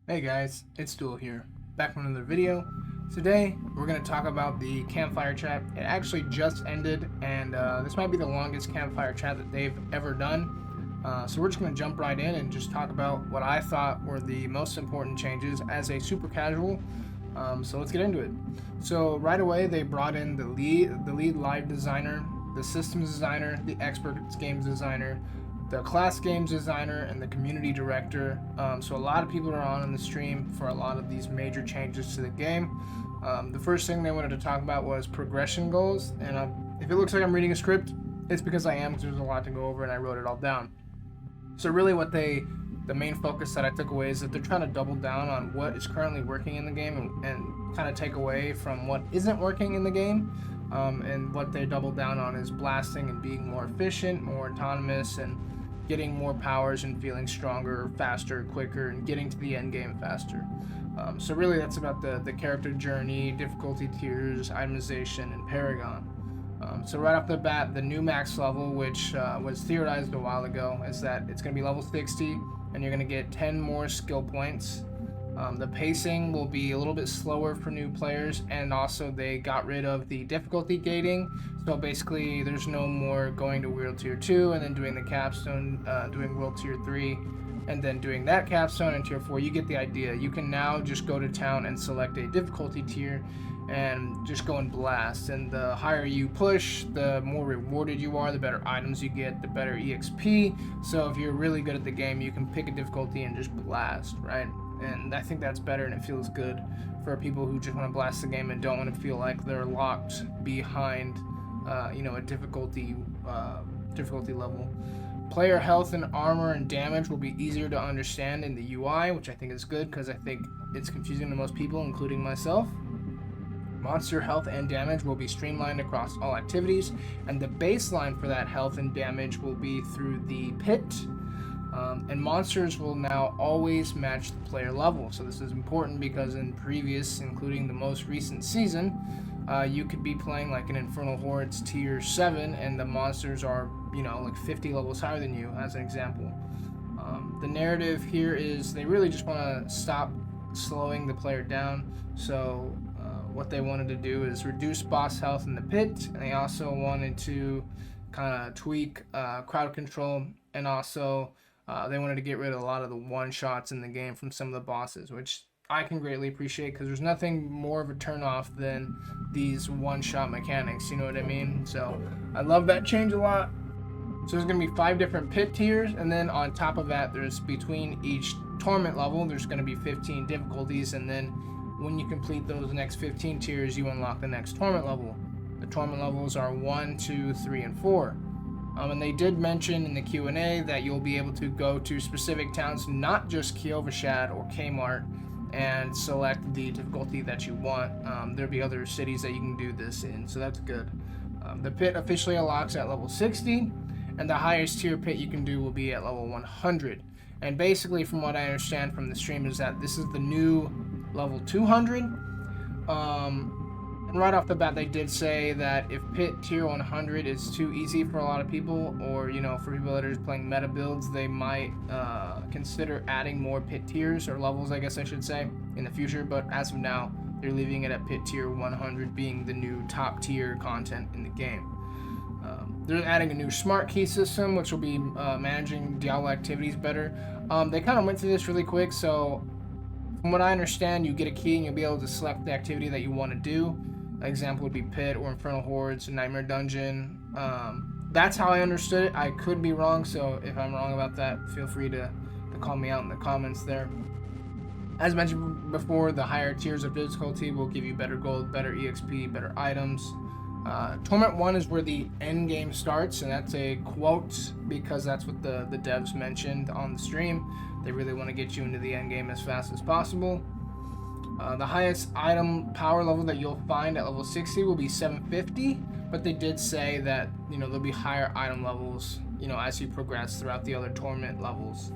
Hey guys, it's Duel here, back with another video. Today, we're going to talk about the Campfire Chat. It actually just ended, and this might be the longest Campfire Chat that they've ever done. So we're just going to jump right in and just talk about what I thought were the most important changes as a super casual. So let's get into it. So right away, they brought in the lead live designer, the systems designer, the expert games designer, the class games designer, and the community director. So a lot of people are on the stream for a lot of these major changes to the game. The first thing they wanted to talk about was progression goals, and if it looks like I'm reading a script, it's because I am, because there's a lot to go over and I wrote it all down. So really the main focus that I took away is that they're trying to double down on what is currently working in the game and kind of take away from what isn't working in the game. And what they double down on is blasting and being more efficient, more autonomous, and getting more powers and feeling stronger, faster, quicker, and getting to the end game faster. So really that's about the character journey, difficulty tiers, itemization, and Paragon. So right off the bat, the new max level, which was theorized a while ago, is that it's going to be level 60, and you're going to get 10 more skill points. The pacing will be a little bit slower for new players, and also they got rid of the difficulty gating. So basically, there's no more going to World Tier 2 and then doing the capstone, doing World Tier 3, and then doing that capstone in Tier 4. You get the idea. You can now just go to town and select a difficulty tier and just go and blast. And the higher you push, the more rewarded you are, the better items you get, the better EXP. So if you're really good at the game, you can pick a difficulty and just blast, right? And I think that's better, and it feels good for people who just want to blast the game and don't want to feel like they're locked behind, a difficulty level. Player health and armor and damage will be easier to understand in the UI, which I think is good because I think it's confusing to most people, including myself. Monster health and damage will be streamlined across all activities, and the baseline for that health and damage will be through the pit. And monsters will now always match the player level. So this is important because in previous, including the most recent season, you could be playing like an Infernal Hordes tier 7 and the monsters are, like 50 levels higher than you, as an example. The narrative here is they really just want to stop slowing the player down. So what they wanted to do is reduce boss health in the pit, and they also wanted to kind of tweak crowd control, and also they wanted to get rid of a lot of the one-shots in the game from some of the bosses, which I can greatly appreciate because there's nothing more of a turn-off than these one-shot mechanics, you know what I mean? So I love that change a lot. So there's going to be 5 different pit tiers, and then on top of that, there's between each torment level, there's going to be 15 difficulties, and then when you complete those next 15 tiers, you unlock the next torment level. The torment levels are 1, 2, 3, and 4. And they did mention in the Q&A that you'll be able to go to specific towns, not just Kiovashad or Kmart, and select the difficulty that you want. There'll be other cities that you can do this in, so that's good. The pit officially unlocks at level 60, and the highest tier pit you can do will be at level 100. And basically, from what I understand from the stream, is that this is the new level 200. And right off the bat, they did say that if pit tier 100 is too easy for a lot of people, or for people that are just playing meta builds, they might consider adding more pit tiers, or levels I guess I should say, in the future. But as of now, they're leaving it at pit tier 100 being the new top tier content in the game. They're adding a new smart key system, which will be managing Diablo activities better. They kind of went through this really quick, so from what I understand, you get a key and you'll be able to select the activity that you want to do. An example would be Pit or Infernal Hordes, Nightmare Dungeon. That's how I understood it. I could be wrong, so if I'm wrong about that, feel free to call me out in the comments there. As mentioned before, the higher tiers of difficulty will give you better gold, better EXP, better items. Torment 1 is where the end game starts, and that's a quote because that's what the devs mentioned on the stream. They really want to get you into the end game as fast as possible. The highest item power level that you'll find at level 60 will be 750, but they did say that there'll be higher item levels as you progress throughout the other torment levels.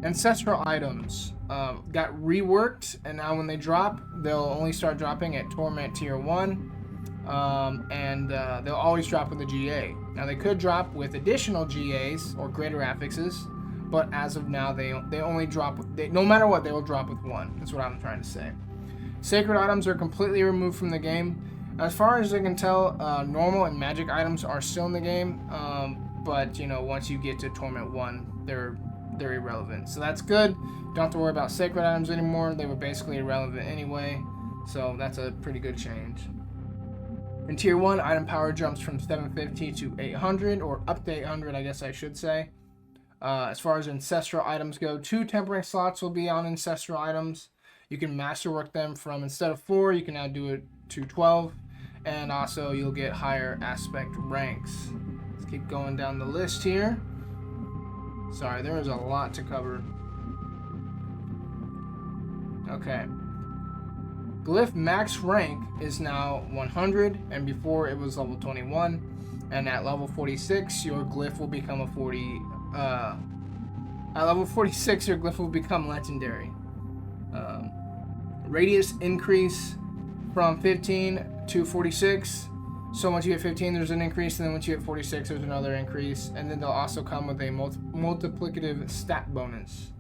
Ancestral items got reworked, and now when they drop, they'll only start dropping at torment tier 1, and they'll always drop with a GA. Now they could drop with additional GAs or greater affixes, but as of now, they only drop, no matter what, they will drop with 1. That's what I'm trying to say. Sacred items are completely removed from the game. As far as I can tell, normal and magic items are still in the game, but you know, once you get to Torment 1, they're irrelevant. So that's good. Don't have to worry about sacred items anymore. They were basically irrelevant anyway, so that's a pretty good change. In Tier 1, item power jumps from 750 to 800, or up to 800, I guess I should say. As far as ancestral items go, 2 tempering slots will be on ancestral items. You can masterwork them from, instead of 4, you can now do it to 12. And also, you'll get higher aspect ranks. Let's keep going down the list here. Sorry, there is a lot to cover. Okay. Glyph max rank is now 100, and before it was level 21. And at level 46, your glyph will become a 40. At level 46, your glyph will become legendary. Radius increase from 15 to 46. So once you hit 15, there's an increase, and then once you hit 46, there's another increase, and then they'll also come with a multiplicative stat bonus.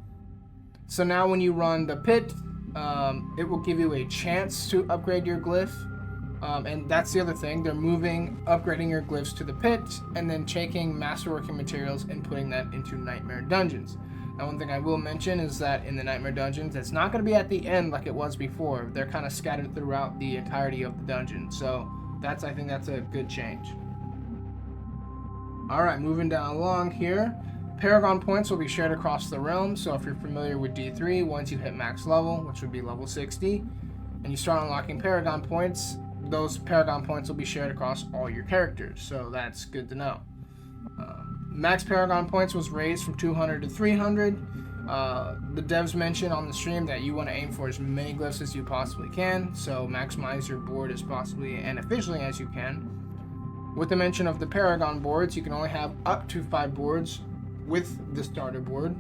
So now when you run the pit, it will give you a chance to upgrade your glyph, and that's the other thing. They're upgrading your glyphs to the pit, and then taking masterworking materials and putting that into nightmare dungeons. Now, one thing I will mention is that in the nightmare dungeons, it's not going to be at the end like it was before. They're kind of scattered throughout the entirety of the dungeon, so I think that's a good change. Alright, moving down along here. Paragon points will be shared across the realm, so if you're familiar with D3, once you hit max level, which would be level 60, and you start unlocking Paragon points, those Paragon points will be shared across all your characters, so that's good to know. Max Paragon points was raised from 200 to 300. The devs mentioned on the stream that you want to aim for as many glyphs as you possibly can, so maximize your board as possibly and efficiently as you can. With the mention of the Paragon boards, you can only have up to 5 boards with the starter board,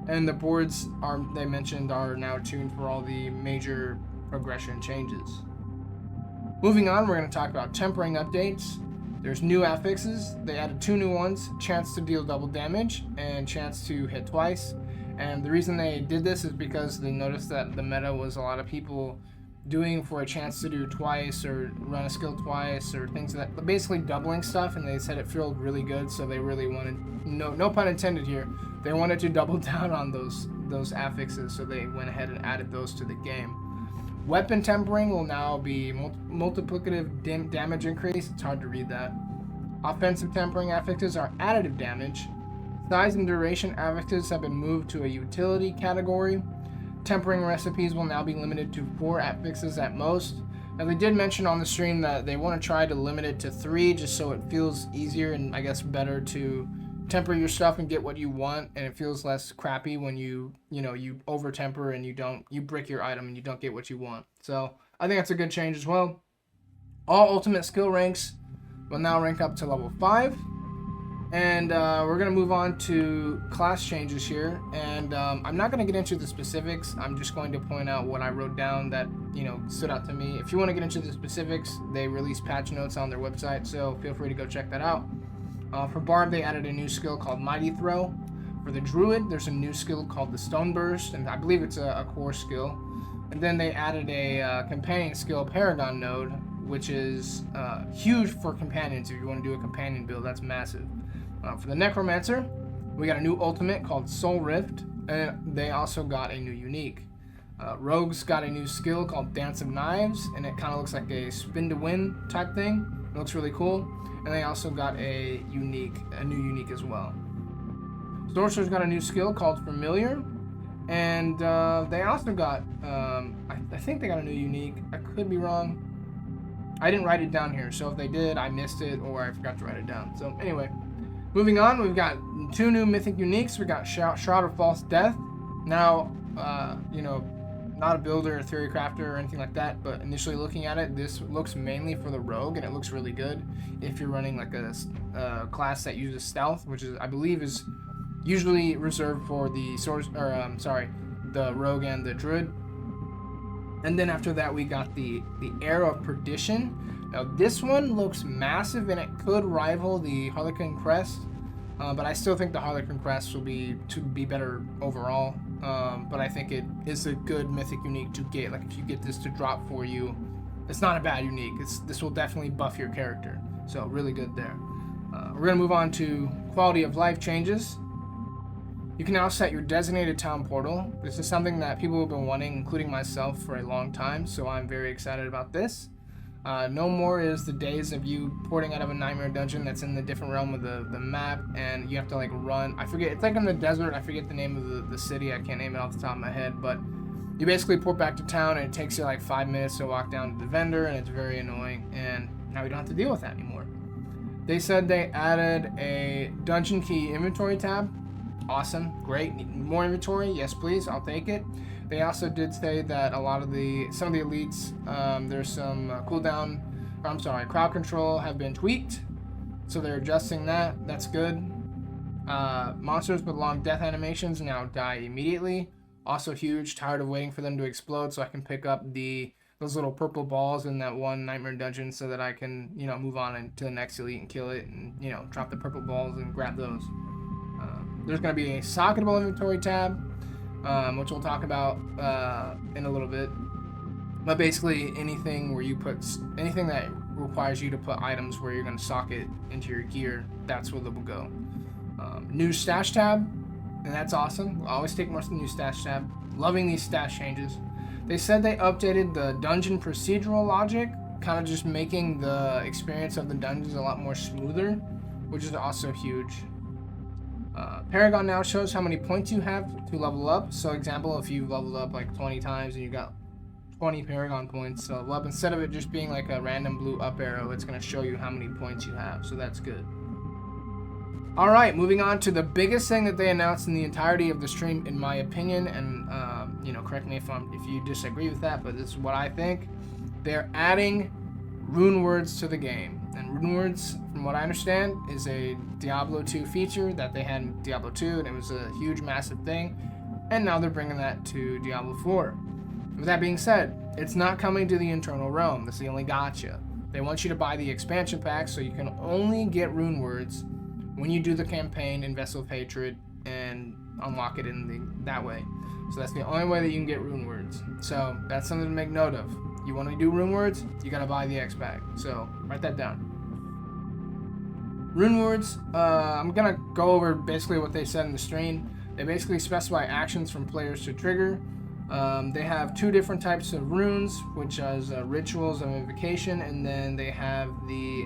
and the boards they mentioned are now tuned for all the major progression changes. Moving on, we're going to talk about tempering updates. There's new affixes. They added 2 new ones, chance to deal double damage and chance to hit twice. And the reason they did this is because they noticed that the meta was a lot of people doing for a chance to do twice or run a skill twice or things like that, basically doubling stuff, and they said it felt really good, so they really wanted, no pun intended here, they wanted to double down on those affixes, so they went ahead and added those to the game. Weapon tempering will now be multiplicative damage increase. It's hard to read that. Offensive tempering affixes are additive damage. Size and duration affixes have been moved to a utility category. Tempering recipes will now be limited to 4 affixes at most. Now, they did mention on the stream that they want to try to limit it to 3 just so it feels easier and I guess better to temper your stuff and get what you want, and it feels less crappy when you over temper and you brick your item and you don't get what you want. So I think that's a good change as well. All ultimate skill ranks will now rank up to level 5, and we're gonna move on to class changes here, and I'm not gonna get into the specifics. I'm just going to point out what I wrote down that stood out to me. If you want to get into the specifics, they release patch notes on their website, so feel free to go check that out. For Barb, they added a new skill called Mighty Throw. For the Druid, there's a new skill called the Stone Burst, and I believe it's a core skill. And then they added a companion skill, Paragon Node, which is huge for companions. If you want to do a companion build, that's massive. For the Necromancer, we got a new ultimate called Soul Rift, and they also got a new unique. Rogue's got a new skill called Dance of Knives, and it kind of looks like a spin to win type thing. It looks really cool. And they also got a new unique as well. Sorcerer's got a new skill called Familiar, and they also got, I think they got a new unique. I could be wrong. I didn't write it down here, so if they did, I missed it or I forgot to write it down. So anyway, moving on, we've got 2 new mythic uniques. We got Shroud of False Death. Now, not a builder or theory crafter or anything like that, but initially looking at it, this looks mainly for the rogue, and it looks really good if you're running like a class that uses stealth, which I believe is usually reserved for the the rogue and the druid. And then after that, we got the Arrow of Perdition. Now this one looks massive, and it could rival the Harlequin Crest. But I still think the Harlequin Crest will be better overall. But I think it is a good mythic unique to get. Like if you get this to drop for you, it's not a bad unique. This will definitely buff your character. So really good there. We're gonna move on to quality of life changes. You can now set your designated town portal. This is something that people have been wanting, including myself, for a long time. So I'm very excited about this. No more is the days of you porting out of a nightmare dungeon that's in the different realm of the map, and you have to like run. I forget, it's like in the desert. I forget the name of the city. I can't name it off the top of my head, but you basically port back to town, and it takes you like 5 minutes to walk down to the vendor, and it's very annoying. And now we don't have to deal with that anymore. They said they added a dungeon key inventory tab. Awesome, great. Need more inventory? Yes, please. I'll take it. They also did say that some of the elites, there's some crowd control have been tweaked, so they're adjusting that. That's good. Monsters with long death animations now die immediately. Also huge. Tired of waiting for them to explode, so I can pick up those little purple balls in that one nightmare dungeon, so that I can move on to the next elite and kill it, and drop the purple balls and grab those. There's going to be a socketable inventory tab, which we'll talk about in a little bit. But basically, anything that requires you to put items where you're going to socket into your gear, that's where they will go. New stash tab, and that's awesome. We'll always take more of the new stash tab. Loving these stash changes. They said they updated the dungeon procedural logic, kind of just making the experience of the dungeons a lot more smoother, which is also huge. Paragon now shows how many points you have to level up. So example, if you leveled up like 20 times and you got 20 Paragon points to level up, instead of it just being like a random blue up arrow, it's going to show you how many points you have. So that's good. All right, moving on to the biggest thing that they announced in the entirety of the stream, in my opinion, and correct me if you disagree with that, but this is what I think. They're adding rune words to the game. And rune words, from what I understand, is a Diablo 2 feature that they had in Diablo 2, and it was a huge, massive thing. And now they're bringing that to Diablo 4. With that being said, it's not coming to the internal realm. That's the only gotcha. They want you to buy the expansion pack, so you can only get rune words when you do the campaign in Vessel of Hatred and unlock it that way. So that's the only way that you can get rune words. So that's something to make note of. You want to do rune words, you gotta buy the X pack. So write that down. Rune words, I'm gonna go over basically what they said in the stream. They basically specify actions from players to trigger. They have 2 different types of runes, which is rituals of invocation, and then they have the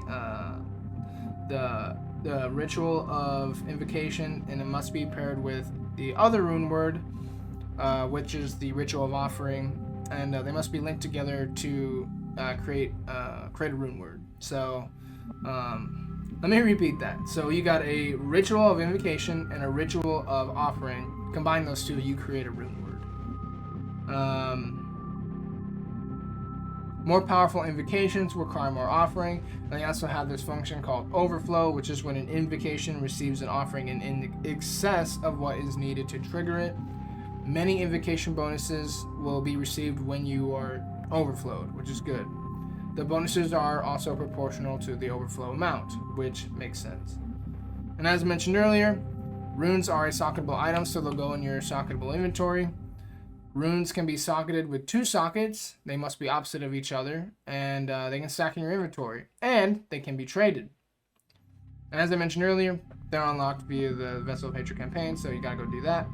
ritual of invocation, and it must be paired with the other rune word, which is the ritual of offering, and they must be linked together to create a rune word. So let me repeat that. So you got a ritual of invocation and a ritual of offering. Combine those 2, you create a rune word. More powerful invocations require more offering. And they also have this function called overflow, which is when an invocation receives an offering in excess of what is needed to trigger it. Many invocation bonuses will be received when you are overflowed, which is good. The bonuses are also proportional to the overflow amount, which makes sense. And as mentioned earlier, runes are a socketable item, so they'll go in your socketable inventory. Runes can be socketed with 2 sockets. They must be opposite of each other, and they can stack in your inventory, and they can be traded. And as I mentioned earlier, they're unlocked via the Vessel of Hatred campaign, so you gotta go do that.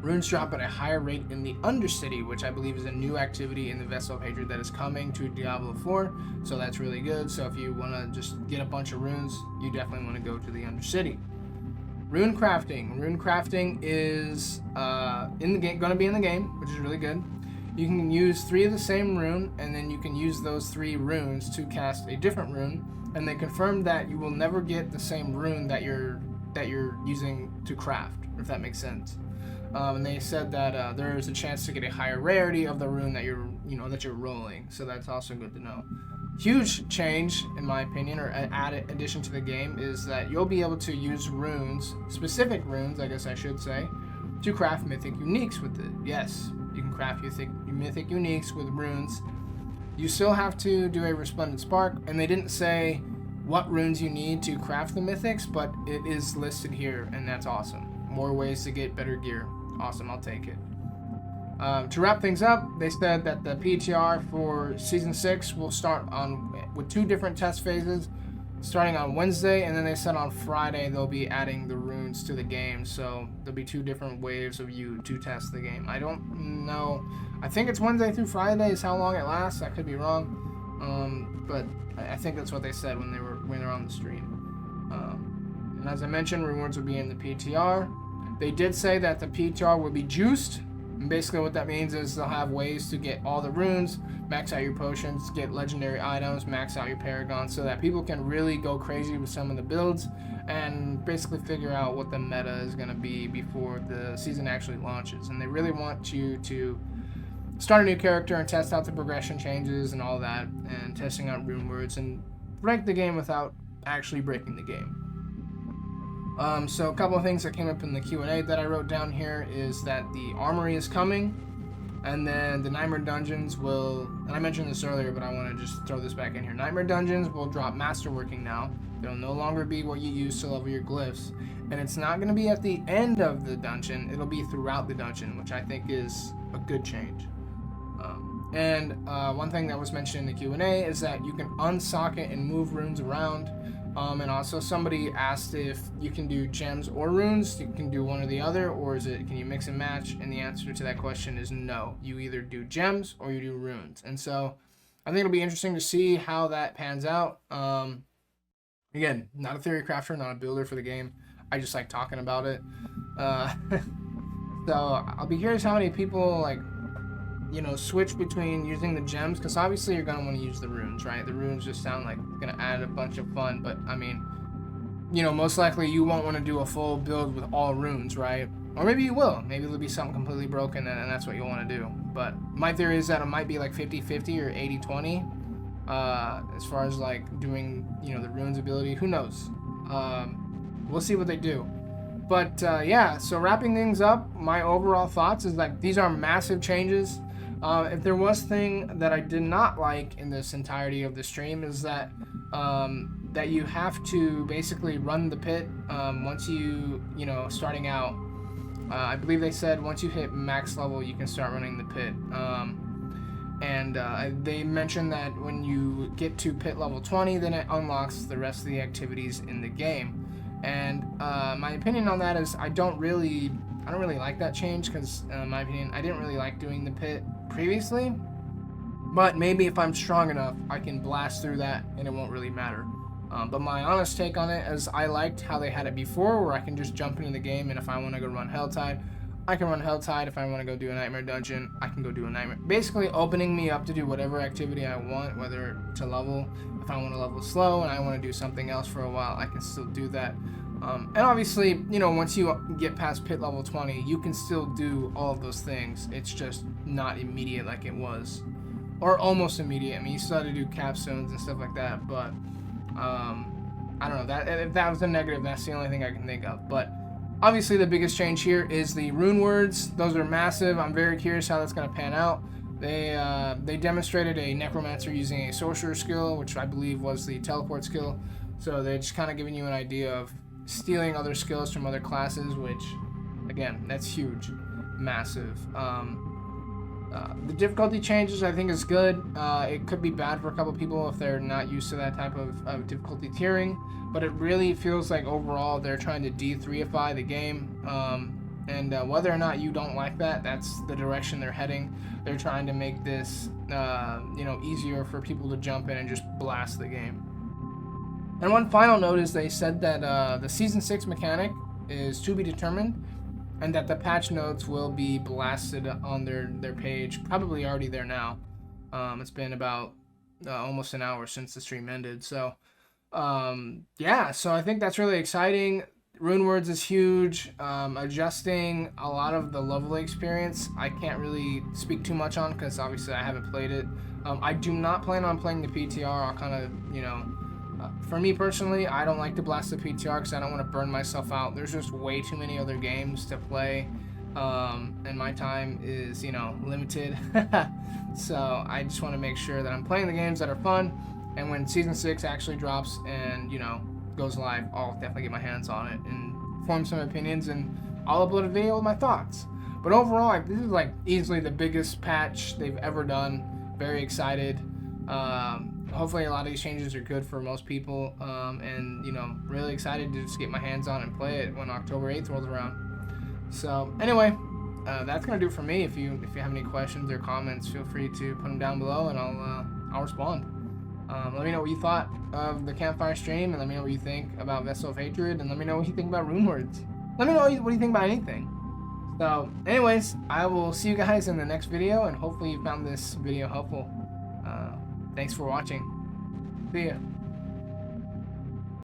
Runes drop at a higher rate in the Undercity, which I believe is a new activity in the Vessel of Hatred that is coming to Diablo 4, so that's really good. So if you want to just get a bunch of runes, you definitely want to go to the Undercity. Rune crafting. Rune crafting is in the game, going to be in the game, which is really good. You can use 3 of the same rune, and then you can use those 3 runes to cast a different rune. And they confirmed that you will never get the same rune that you're using to craft, if that makes sense. And they said that there is a chance to get a higher rarity of the rune that you're rolling. So that's also good to know. Huge change, in my opinion, or added addition to the game, is that you'll be able to use runes, specific runes, I guess I should say, to craft mythic uniques with it. Yes, you can craft mythic uniques with runes. You still have to do a resplendent spark, and they didn't say what runes you need to craft the mythics, but it is listed here, and that's awesome. More ways to get better gear. Awesome, I'll take it. To wrap things up, they said that the PTR for Season 6 will start with 2 different test phases, starting on Wednesday, and then they said on Friday they'll be adding the runes to the game, so there'll be 2 different waves of you to test the game. I don't know. I think it's Wednesday through Friday is how long it lasts. I could be wrong, but I think that's what they said when they were on the stream. And as I mentioned, rewards will be in the PTR. They did say that the PTR will be juiced. And basically what that means is they'll have ways to get all the runes, max out your potions, get legendary items, max out your paragons, so that people can really go crazy with some of the builds and basically figure out what the meta is going to be before the season actually launches. And they really want you to start a new character and test out the progression changes and all that, and testing out rune words and rank the game without actually breaking the game. So a couple of things that came up in the Q&A that I wrote down here is that the armory is coming, and then the Nightmare Dungeons will, and I mentioned this earlier, but I want to just throw this back in here. Nightmare Dungeons will drop Masterworking now. They'll no longer be what you use to level your glyphs, and it's not going to be at the end of the dungeon, it'll be throughout the dungeon, which I think is a good change. One thing that was mentioned in the Q&A is that you can unsocket and move runes around. And also somebody asked if you can do gems or runes, you can do one or the other, or can you mix and match? And the answer to that question is no. You either do gems or you do runes. And so I think it'll be interesting to see how that pans out. Again, not a theory crafter, not a builder for the game. I just like talking about it. So I'll be curious how many people switch between using the gems, because obviously you're going to want to use the runes, right? The runes just sound like going to add a bunch of fun, but I mean, most likely you won't want to do a full build with all runes, right? Or maybe you will. Maybe it'll be something completely broken and that's what you'll want to do. But my theory is that it might be like 50-50 or 80-20 as far as like doing, the runes ability. Who knows? We'll see what they do. But yeah, so wrapping things up, my overall thoughts is that these are massive changes. If there was thing that I did not like in this entirety of the stream is that that you have to basically run the pit once starting out. I believe they said once you hit max level, you can start running the pit. They mentioned that when you get to pit level 20, then it unlocks the rest of the activities in the game. And my opinion on that is I don't really like that change, because in my opinion, I didn't really like doing the pit previously, but maybe if I'm strong enough, I can blast through that and it won't really matter. But my honest take on it is I liked how they had it before, where I can just jump into the game, and if I want to go run Helltide, I can run Helltide. If I want to go do a Nightmare Dungeon, I can go do a Nightmare. Basically opening me up to do whatever activity I want, whether to level. If I want to level slow and I want to do something else for a while, I can still do that. And obviously, once you get past pit level 20, you can still do all of those things. It's just not immediate like it was. Or almost immediate. I mean, you still have to do capstones and stuff like that, but I don't know. If that was a negative, that's the only thing I can think of. But obviously the biggest change here is the rune words. Those are massive. I'm very curious how that's going to pan out. They demonstrated a necromancer using a sorcerer skill, which I believe was the teleport skill. So they're just kind of giving you an idea of stealing other skills from other classes, which again, that's huge, massive. The difficulty changes I think is good. It could be bad for a couple people if they're not used to that type of difficulty tiering, but it really feels like overall they're trying to D3ify the game. And whether or not you don't like that, that's the direction they're heading. They're trying to make this easier for people to jump in and just blast the game. And one final note is they said that the Season 6 mechanic is to be determined, and that the patch notes will be blasted on their page, probably already there now. It's been about almost an hour since the stream ended. So, yeah, so I think that's really exciting. Rune Words is huge. Adjusting a lot of the level experience, I can't really speak too much on because obviously I haven't played it. I do not plan on playing the PTR. I'll kind of, for me personally, I don't like to blast the PTR because I don't want to burn myself out. There's just way too many other games to play, and my time is, limited. So I just want to make sure that I'm playing the games that are fun, And when Season 6 actually drops and, you know, goes live, I'll definitely get my hands on it and form some opinions, and I'll upload a video with my thoughts. But overall, like, this is like easily the biggest patch they've ever done. Very excited. Hopefully a lot of these changes are good for most people, and, you know, really excited to just get my hands on and play it when October 8th rolls around. So anyway, that's gonna do it for me. If you have any questions or comments, feel free to put them down below, and I'll respond. Let me know what you thought of the Campfire stream, and let me know what you think about Vessel of Hatred, and let me know what you think about Rune Words. Let me know what you think about anything. So anyways, I will see you guys in the next video, and hopefully you found this video helpful. Thanks for watching. See ya.